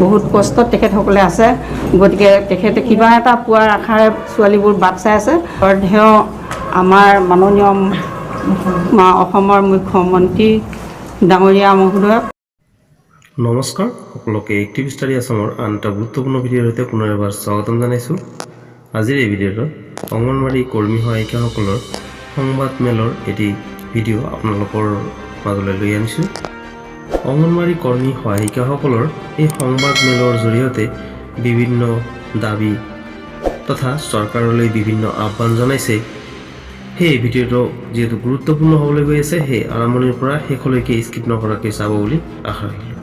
বহুত কষ্টত তেখেতসকলে আছে। গতিকে তেখেতে কিবা এটা পোৱাৰ আশাৰে ছোৱালীবোৰ বাট চাই আছে। শ্ৰদ্ধেয় আমাৰ মাননীয় অসমৰ মুখ্যমন্ত্ৰী ডাঙৰীয়া মহোদয়ক নমস্কাৰ। সকলোকে এক্টিভ ষ্টাডি আসামৰ আন এটা গুৰুত্বপূৰ্ণ ভিডিঅ'ৰ সৈতে পুনৰ এবাৰ স্বাগতম জনাইছোঁ। আজিৰ এই ভিডিঅ'ত অংগনবাড়ী কৰ্মী সহায়িকাসকলৰ সংবাদ মেলৰ এটি ভিডিঅ' আপোনালোকৰ মাজলৈ লৈ আনিছোঁ। অংগনবাড়ী কৰ্মী সহায়িকাসকলৰ এই সংবাদ মেলৰ জৰিয়তে বিভিন্ন দাবী তথা চৰকাৰলৈ বিভিন্ন আহ্বান জনাইছে। সেই ভিডিঅ'টো যিহেতু গুৰুত্বপূৰ্ণ হ'বলৈ গৈ আছে, সেই আৰম্ভণিৰ পৰা শেষলৈকে স্কিপ নকৰাকৈ চাব বুলি আশা ৰাখিলোঁ।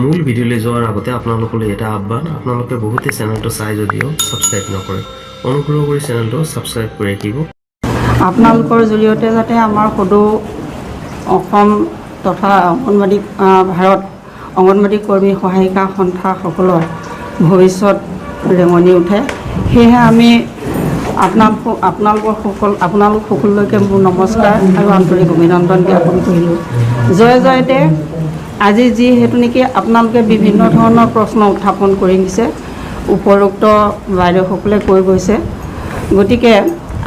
মূল ভিডিঅ'লৈ যোৱাৰ আগতে আপোনালোকলৈ এটা আহ্বান, আপোনালোকে বহুতে চেনেলটো চাই যদিও ছাবস্ক্ৰাইব নকৰে, অনুগ্ৰহ কৰি চেনেলটো ছাবস্ক্ৰাইব কৰি ৰাখিব। আপোনালোকৰ জৰিয়তে যাতে আমাৰ সদৌ অসম তথা অংগনবাড়ী ভাৰত অংগনবাড়ী কৰ্মী সহায়িকা সন্থাসকলৰ ভৱিষ্যত ৰেঙনি উঠে, সেয়েহে আমি আপোনালোক সকলোলৈকে মোৰ নমস্কাৰ আৰু আন্তৰিক অভিনন্দন জ্ঞাপন কৰিলোঁ। জয় জয়তে আজি যিহেতু নেকি আপোনালোকে বিভিন্ন ধৰণৰ প্ৰশ্ন উত্থাপন কৰি নিছে, উপৰোক্ত বাইদেউসকলে কৈ গৈছে। গতিকে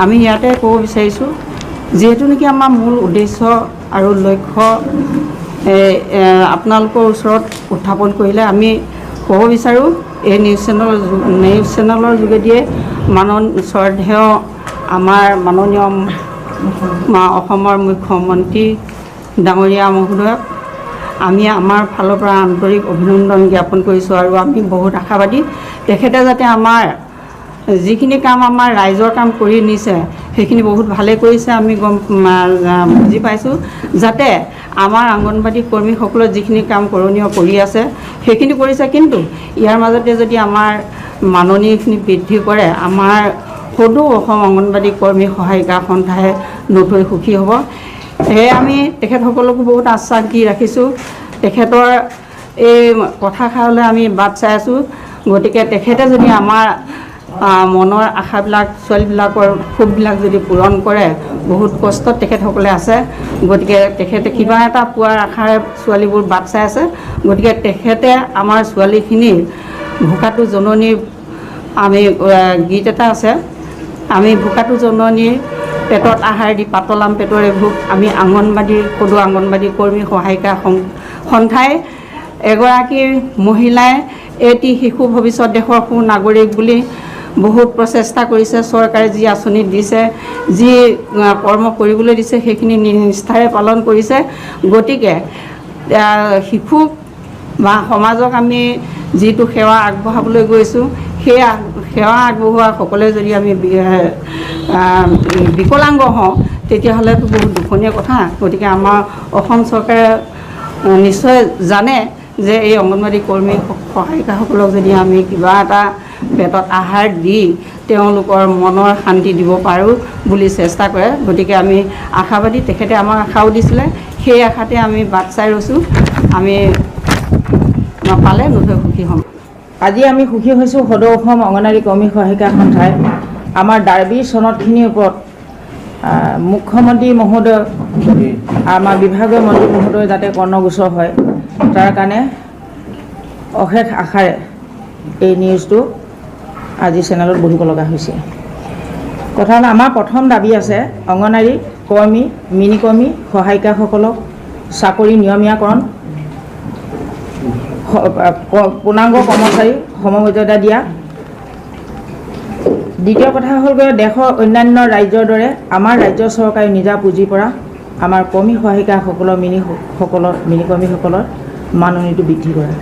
আমি ইয়াতে ক'ব বিচাৰিছোঁ, যিহেতু নেকি আমাৰ মূল উদ্দেশ্য আৰু লক্ষ্য আপোনালোকৰ ওচৰত উত্থাপন কৰিলে, আমি ক'ব বিচাৰোঁ এই নিউজ চেনেলৰ যোগেদিয়ে শ্ৰদ্ধেয় আমাৰ মাননীয় অসমৰ মুখ্যমন্ত্ৰী ডাঙৰীয়া মহোদয়ক আমি আমাৰ ফালৰ পৰা আন্তৰিক অভিনন্দন জ্ঞাপন কৰিছোঁ। আৰু আমি বহুত আশাবাদী তেখেতে যাতে আমাৰ যিখিনি কাম আমাৰ ৰাইজৰ কাম কৰি নিছে সেইখিনি বহুত ভালে কৰিছে, আমি বুজি পাইছোঁ। যাতে আমাৰ অংগনবাড়ী কৰ্মীসকলৰ যিখিনি কাম কৰণীয় কৰি আছে সেইখিনি কৰিছে, কিন্তু ইয়াৰ মাজতে যদি আমাৰ মাননীখিনি বৃদ্ধি কৰে, আমাৰ সদৌ অসম অংগনবাড়ী কৰ্মী সহায়িকা সন্থাই নথৈ সুখী হ'ব। সেয়ে আমি তেখেতসকলকো বহুত আশ্বাস দি ৰাখিছোঁ। তেখেতৰ এই কথাষাৰলৈ আমি বাট চাই আছোঁ। গতিকে তেখেতে যদি আমাৰ মনৰ আশাবিলাক, ছোৱালীবিলাকৰ ক্ষোভবিলাক যদি পূৰণ কৰে, বহুত কষ্টত তেখেতসকলে আছে। গতিকে তেখেতে কিবা এটা পোৱাৰ আশাৰে ছোৱালীবোৰ বাট চাই আছে। গতিকে তেখেতে আমাৰ ছোৱালীখিনিৰ ভোকাটো জননীৰ আমি গীত এটা আছে, আমি ভোকাটো জননীৰ পেটত আহাৰ দি পাতলাম পেটৰে ভোক। আমি সদৌ অংগনবাড়ী কৰ্মী সহায়িকা সন্থাই এগৰাকী মহিলাই এটি শিশু ভৱিষ্যত দেশৰ সুনাগৰিক বুলি বহুত প্ৰচেষ্টা কৰিছে। চৰকাৰে যি আঁচনি দিছে, যি কৰ্ম কৰিবলৈ দিছে, সেইখিনি নিষ্ঠাৰে পালন কৰিছে। গতিকে শিশুক বা সমাজক আমি যিটো সেৱা আগবঢ়াবলৈ গৈছোঁ, সেই সেৱা আগবঢ়োৱা সকলোৱে যদি আমি বিকলাংগ হওঁ, তেতিয়াহ'লেতো বহুত দুখনীয়া কথা। গতিকে আমাৰ অসম চৰকাৰে নিশ্চয় জানে যে এই অংগনবাড়ী কৰ্মী সহায়িকাসকলক যদি আমি কিবা এটা পেটত আহাৰ দি তেওঁলোকৰ মনৰ শান্তি দিব পাৰোঁ বুলি চেষ্টা কৰে। গতিকে আমি আশাবাদী, তেখেতে আমাক আশাও দিছিলে, সেই আশাতে আমি বাট চাই ৰৈছোঁ। আমি পালে নথৈ সুখী হ'ম। আজি আমি সুখী হৈছোঁ সদৌ অসম অংগনবাড়ী কৰ্মী সহায়িকা সন্থাই আমাৰ দাবী চনদখিনিৰ ওপৰত মুখ্যমন্ত্ৰী মহোদয়, আমাৰ বিভাগীয় মন্ত্ৰী মহোদয় যাতে কৰ্ণগোচৰ হয়, তাৰ কাৰণে অশেষ আশাৰে এই নিউজটো আজি চেনেলত বহিব লগা হৈছে। কথা হ'ল, আমাৰ প্ৰথম দাবী আছে অংগনবাড়ী কৰ্মী, মিনি কৰ্মী সহায়িকাসকলক চাকৰি নিয়মীয়াকৰণ, পূৰ্ণাংগ কৰ্মচাৰী সমমৰ্যাদা দিয়া। দ্বিতীয় কথা হ'লগৈ, দেশৰ অন্যান্য ৰাজ্যৰ দৰে আমাৰ ৰাজ্য চৰকাৰে নিজা পুঁজিৰ পৰা আমাৰ কৰ্মী সহায়িকাসকলৰ মিনি কৰ্মীসকলৰ মাননিটো বৃদ্ধি কৰা।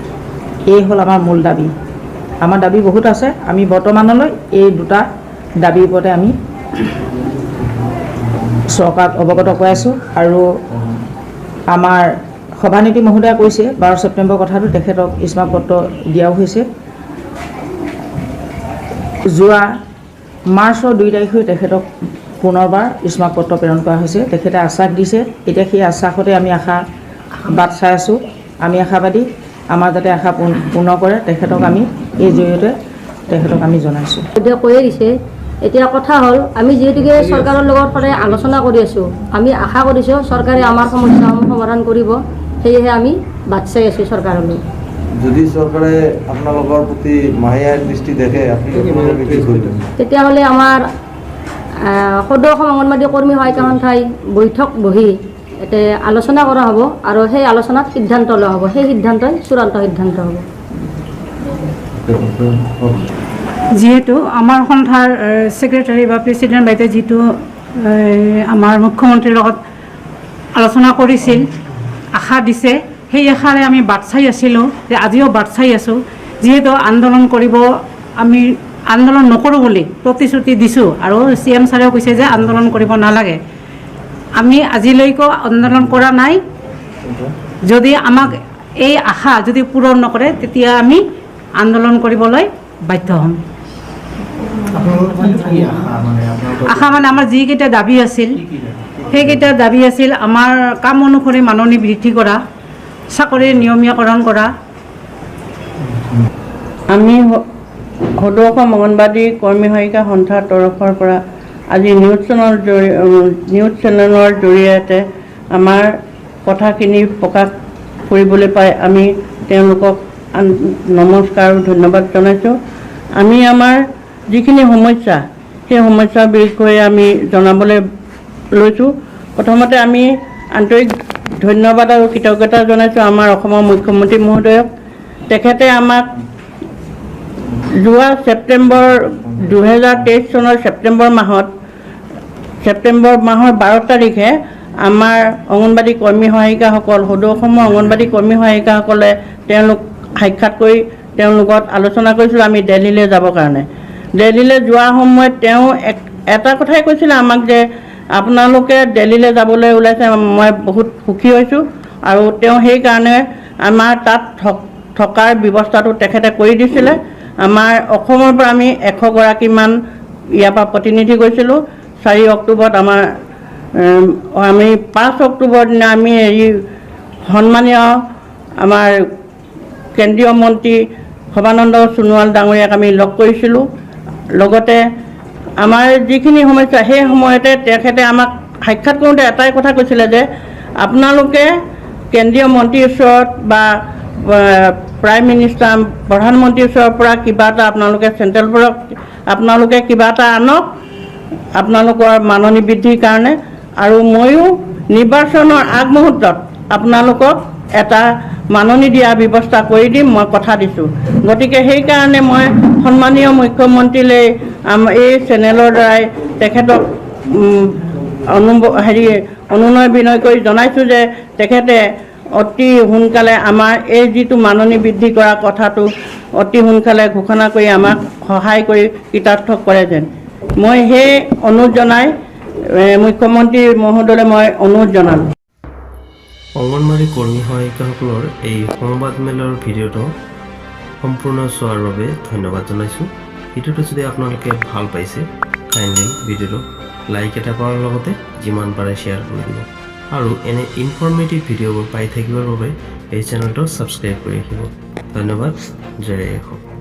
এই হ'ল আমাৰ মূল দাবী। আমাৰ দাবী বহুত আছে, আমি বৰ্তমানলৈ এই দুটা দাবীৰ ওপৰতে আমি চৰকাৰক অৱগত কৰাইছোঁ। আৰু আমাৰ সভানেত্ৰী মহোদয়ে কৈছে 12 ছেপ্টেম্বৰ কথাটো, তেখেতক স্মাৰকপত্ৰ দিয়াও হৈছে। যোৱা মাৰ্চৰ 2 তাৰিখে তেখেতক পুনৰবাৰ স্মাৰকপত্ৰ প্ৰেৰণ কৰা হৈছে। তেখেতে আশ্বাস দিছে, এতিয়া সেই আশ্বাসতে আমি বাট চাই আছোঁ। আমি আশাবাদী, আমাৰ যাতে আশা পূৰ্ণ কৰে, তেখেতক আমি এই জৰিয়তে তেখেতক আমি জনাইছোঁ। কৈয়ে দিছে। এতিয়া কথা হ'ল, আমি যিহেতুকে চৰকাৰৰ লগত সদায় আলোচনা কৰি আছোঁ, আমি আশা কৰিছোঁ চৰকাৰে আমাৰ সমস্যাসমূহ সমাধান কৰিব। সেয়েহে আমি বাট চাই আছোঁ চৰকাৰলৈ। যদি চৰকাৰে আপোনালোকৰ প্ৰতি মাহিয়াৰ দৃষ্টি দেখে আপুনি আপোনালোকে কি কৰিম? তেতিয়াহ'লে আমাৰ সদৌ অসম অংগনবাড়ী কৰ্মী সহায়িকা সন্থাই বৈঠক বহি এতে আলোচনা কৰা হ'ব আৰু সেই আলোচনাত সিদ্ধান্ত লোৱা হ'ব। সেই সিদ্ধান্তই চূড়ান্ত সিদ্ধান্ত হ'ব। যিহেতু আমাৰ সন্থাৰ ছেক্ৰেটাৰী বা প্ৰেচিডেণ্ট বাইদেৱে যিটো আমাৰ মুখ্যমন্ত্ৰীৰ লগত আলোচনা কৰিছিল, আশা দিছে, সেই আশাৰে আমি বাট চাই আছিলোঁ যে আজিও বাট চাই আছোঁ। যিহেতু আন্দোলন কৰিব, আমি আন্দোলন নকৰোঁ বুলি প্ৰতিশ্ৰুতি দিছোঁ আৰু CM ছাৰেও কৈছে যে আন্দোলন কৰিব নালাগে। আমি আজিলৈকে আন্দোলন কৰা নাই। যদি আমাক এই আশা যদি পূৰণ নকৰে তেতিয়া আমি আন্দোলন কৰিবলৈ বাধ্য হ'ম। আশা মানে আমাৰ যিকেইটা দাবী আছিল, সেইকেইটা দাবী আছিল আমাৰ কাম অনুসৰি মাননি বৃদ্ধি কৰা, চাকৰিৰ নিয়মীয়াকৰণ কৰা। আমি সদৌ অসম অংগনবাড়ী কৰ্মী সহায়িকা সন্থাৰ তৰফৰ পৰা আজি নিউজ চেনেলৰ জৰিয়তে আমাৰ কথাখিনি প্ৰকাশ কৰিবলৈ পাই আমি তেওঁলোকক নমস্কাৰ আৰু ধন্যবাদ জনাইছোঁ। আমি আমাৰ যিখিনি সমস্যা, সেই সমস্যাৰ বিষয়ে আমি জনাবলৈ লৈছোঁ। প্ৰথমতে আমি আন্তৰিক ধন্যবাদ আৰু কৃতজ্ঞতা জনাইছোঁ আমাৰ অসমৰ মুখ্যমন্ত্ৰী মহোদয়ক। তেখেতে আমাক যোৱা 2023 চনৰ ছেপ্টেম্বৰ মাহৰ 12 তাৰিখে আমাৰ অংগনবাড়ী কৰ্মী সহায়িকাসকল, সদৌ অসমৰ অংগনবাড়ী কৰ্মী সহায়িকাসকলে তেওঁলোক সাক্ষাৎ কৰি তেওঁলোকত আলোচনা কৰিছিলোঁ আমি দিল্লীলৈ যাবৰ কাৰণে। দিল্লীলৈ যোৱাৰ সময়ত তেওঁ এটা কথাই কৈছিলে আমাক যে আপোনালোকে দিল্লীলৈ যাবলৈ ওলাইছে, মই বহুত সুখী হৈছোঁ। আৰু তেওঁ সেইকাৰণে আমাৰ তাত থকাৰ ব্যৱস্থাটো তেখেতে কৰি দিছিলে। আমাৰ অসমৰ পৰা আমি 100 গৰাকীমান ইয়াৰ পৰা প্ৰতিনিধি গৈছিলোঁ। 4 অক্টোবৰত আমি 5 অক্টোবৰ দিনা আমি সন্মানীয় আমাৰ কেন্দ্ৰীয় মন্ত্ৰী সৰ্বানন্দ সোণোৱাল ডাঙৰীয়াক আমি লগ কৰিছিলোঁ। লগতে আমাৰ যিখিনি সমস্যা, সেই সময়তে তেখেতে আমাক সাক্ষাৎ কৰোঁতে এটাই কথা কৈছিলে যে আপোনালোকে কেন্দ্ৰীয় মন্ত্ৰীৰ ওচৰত বা প্ৰাইম মিনিষ্টাৰ, প্ৰধানমন্ত্ৰীৰ ওচৰৰ পৰা কিবা এটা আপোনালোকে চেণ্ট্ৰেল বোৰ্ডক আপোনালোকে কিবা এটা আনক আপোনালোকৰ মাননি বৃদ্ধিৰ কাৰণে, আৰু ময়ো নিৰ্বাচনৰ আগমুহূৰ্তত আপোনালোকক এটা মাননি দিয়াৰ ব্যৱস্থা কৰি দিম, মই কথা দিছোঁ। গতিকে সেইকাৰণে মই সন্মানীয় মুখ্যমন্ত্ৰীলৈ এই চেনেলৰ দ্বাৰাই তেখেতক অনুনয় বিনয় কৰি জনাইছোঁ যে তেখেতে অতি সোনকালে আমাৰ এই যিটো মাননি বৃদ্ধি কৰা কথাটো অতি সোনকালে ঘোষণা কৰি আমাক সহায় কৰি কৃতাৰ্থ কৰে যেন। মই সেই অনুৰোধ জনাই মুখ্যমন্ত্ৰী মহোদয়লৈ মই অনুৰোধ জনালোঁ। অংগনবাড়ী কৰ্মী সহায়িকাসকলৰ এই সংবাদমেলৰ ভিডিঅ'টো সম্পূৰ্ণ চোৱাৰ বাবে ধন্যবাদ জনাইছোঁ। ভিডিঅ'টো যদি আপোনালোকে ভাল পাইছে, কাইণ্ডলি ভিডিঅ'টো লাইক এটা কৰাৰ লগতে যিমান পাৰে শ্বেয়াৰ কৰি দিব। আৰু এনে ইনফৰ্মেটিভ ভিডিঅ'বোৰ পাই থাকিবৰ বাবে এই চেনেলটো ছাবস্ক্ৰাইব কৰি ৰাখিব। ধন্যবাদ। জয় অসম।